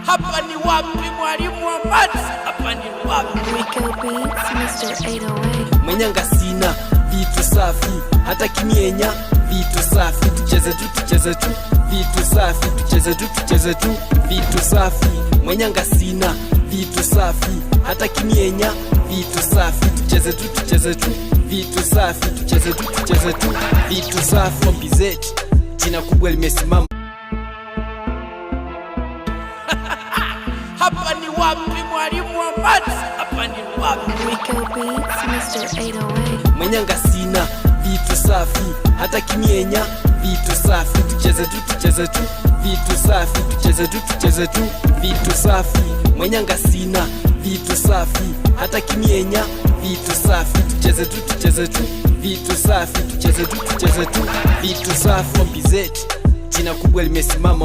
Hapa ni wapi mwalimu wa maths? Hapa ni wapi? Rico Beats, Mr. 808. Mwenyanga sina vitu safi, hata kimienya vitu safi. Tucheze tu vitu safi, tucheze tu vitu safi. Mwenyanga sina vitu safi, hata kimienya vitu safi. Tucheze tu vitu safi, tucheze tu vitu safi. Mbizeti jina kubwa limesimama. Hapa ni wapi mwalimu wa maths? Hapa ni wapi? Rico Beats, Mr. 808. Mwenyanga sina vitu safi, hata kimienya vitu safi. Tucheze tu vitu safi, tucheze tu vitu safi. Mwenyanga sina vitu safi, hata kimienya vitu safi. Tucheze tu vitu safi, tucheze tu vitu safi. Mbizeti jina kubwa limesimama.